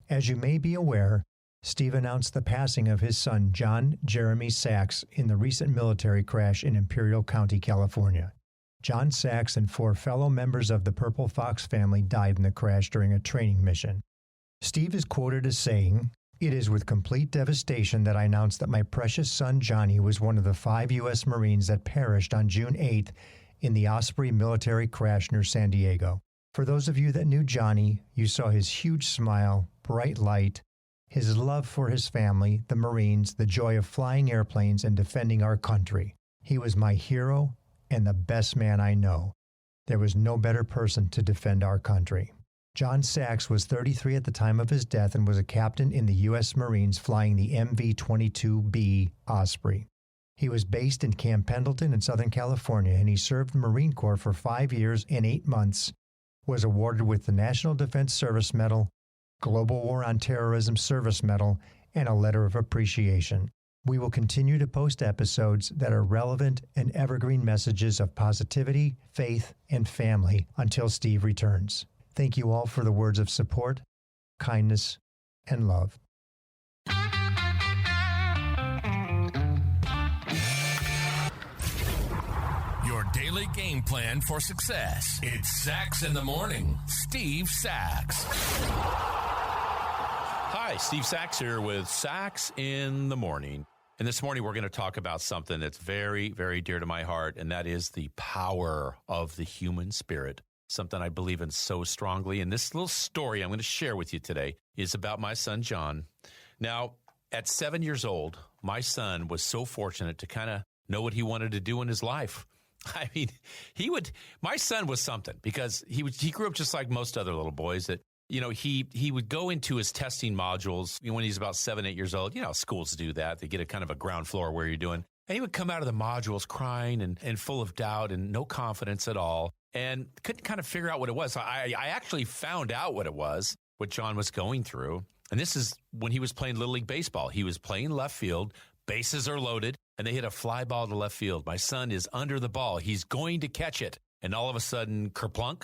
As you may be aware, Steve announced the passing of his son, John Jeremy Sax, in the recent military crash in Imperial County, California. John Sax and 4 fellow members of the Purple Fox family died in the crash during a training mission. Steve is quoted as saying, "It is with complete devastation that I announce that my precious son Johnny was one of the 5 U.S. Marines that perished on June 8th in the Osprey military crash near San Diego. For those of you that knew Johnny, you saw his huge smile, bright light, his love for his family, the Marines, the joy of flying airplanes and defending our country. He was my hero and the best man I know. There was no better person to defend our country." John Sax was 33 at the time of his death and was a captain in the U.S. Marines flying the MV-22B Osprey. He was based in Camp Pendleton in Southern California, and he served the Marine Corps for 5 years and 8 months, was awarded with the National Defense Service Medal, Global War on Terrorism Service Medal, and a letter of appreciation. We will continue to post episodes that are relevant and evergreen messages of positivity, faith, and family until Steve returns. Thank you all for the words of support, kindness, and love. Your daily game plan for success. It's Sax in the Morning. Steve Sax. Hi, Steve Sax here with Sax in the Morning. And this morning we're going to talk about something that's very, very dear to my heart, and that is the power of the human spirit. Something I believe in so strongly. And this little story I'm going to share with you today is about my son, John. Now, at 7 years old, my son was so fortunate to kind of know what he wanted to do in his life. I mean, my son was something because he grew up just like most other little boys that, you know, he would go into his testing modules when he's about 7, 8 years old. You know, schools do that. They get a kind of a ground floor where you're doing. And he would come out of the modules crying and full of doubt and no confidence at all and couldn't kind of figure out what it was. I actually found out what it was, what John was going through. And this is when he was playing Little League Baseball. He was playing left field. Bases are loaded, and they hit a fly ball to left field. My son is under the ball. He's going to catch it. And all of a sudden, kerplunk,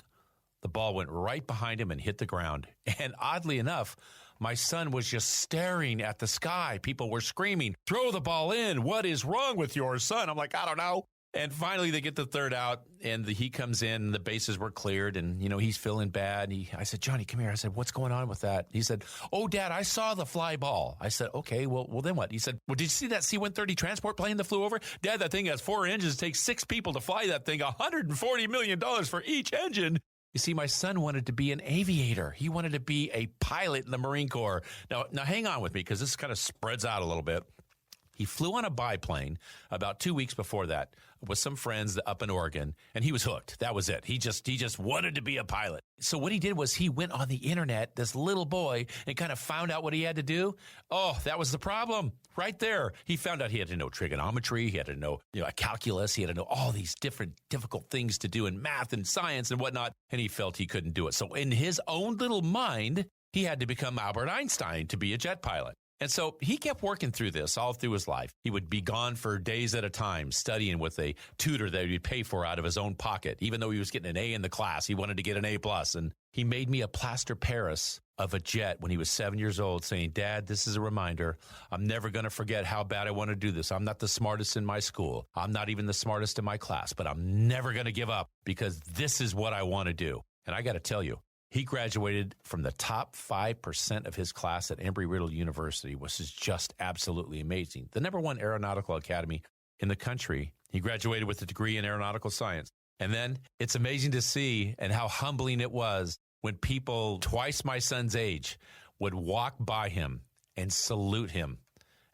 the ball went right behind him and hit the ground. And oddly enough, my son was just staring at the sky. People were screaming, "Throw the ball in. What is wrong with your son?" I'm like, I don't know. And finally, they get the third out, and he comes in, and the bases were cleared, and, you know, he's feeling bad. And I said, "Johnny, come here." I said, "What's going on with that?" He said, "Oh, Dad, I saw the fly ball." I said, "Okay, well, then what?" He said, "Well, did you see that C-130 transport plane that flew over? Dad, that thing has 4 engines. It takes 6 people to fly that thing, $140 million for each engine." You see, my son wanted to be an aviator. He wanted to be a pilot in the Marine Corps. Now hang on with me because this kind of spreads out a little bit. He flew on a biplane about 2 weeks before that with some friends up in Oregon, and he was hooked. That was it. He just wanted to be a pilot. So what he did was he went on the internet, this little boy, and kind of found out what he had to do. Oh, that was the problem right there. He found out he had to know trigonometry. He had to know, calculus. He had to know all these different difficult things to do in math and science and whatnot, and he felt he couldn't do it. So in his own little mind, he had to become Albert Einstein to be a jet pilot. And so he kept working through this all through his life. He would be gone for days at a time, studying with a tutor that he'd pay for out of his own pocket. Even though he was getting an A in the class, he wanted to get an A+. And he made me a plaster Paris of a jet when he was 7 years old, saying, "Dad, this is a reminder. I'm never going to forget how bad I want to do this. I'm not the smartest in my school. I'm not even the smartest in my class, but I'm never going to give up because this is what I want to do." And I got to tell you, he graduated from the top 5% of his class at Embry-Riddle University, which is just absolutely amazing. The #1 aeronautical academy in the country. He graduated with a degree in aeronautical science. And then it's amazing to see and how humbling it was when people twice my son's age would walk by him and salute him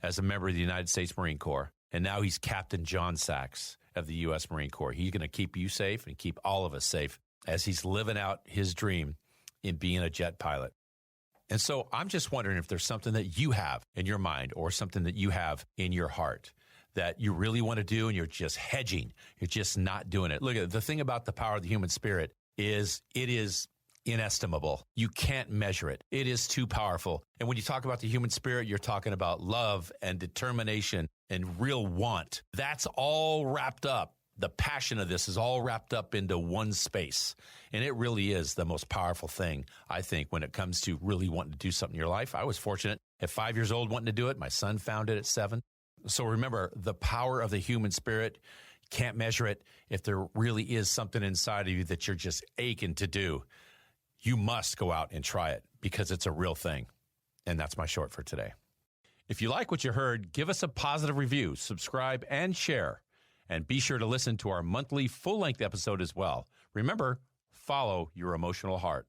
as a member of the United States Marine Corps. And now he's Captain John Sax of the U.S. Marine Corps. He's going to keep you safe and keep all of us safe as he's living out his dream in being a jet pilot. And so I'm just wondering if there's something that you have in your mind or something that you have in your heart that you really want to do and you're just hedging. You're just not doing it. Look, at the thing about the power of the human spirit is it is inestimable. You can't measure it. It is too powerful. And when you talk about the human spirit, you're talking about love and determination and real want. That's all wrapped up the passion of this is all wrapped up into one space. And it really is the most powerful thing, I think, when it comes to really wanting to do something in your life. I was fortunate at 5 years old wanting to do it. My son found it at 7. So remember, the power of the human spirit, can't measure it. If there really is something inside of you that you're just aching to do, you must go out and try it because it's a real thing. And that's my short for today. If you like what you heard, give us a positive review, subscribe, and share. And be sure to listen to our monthly full-length episode as well. Remember, follow your emotional heart.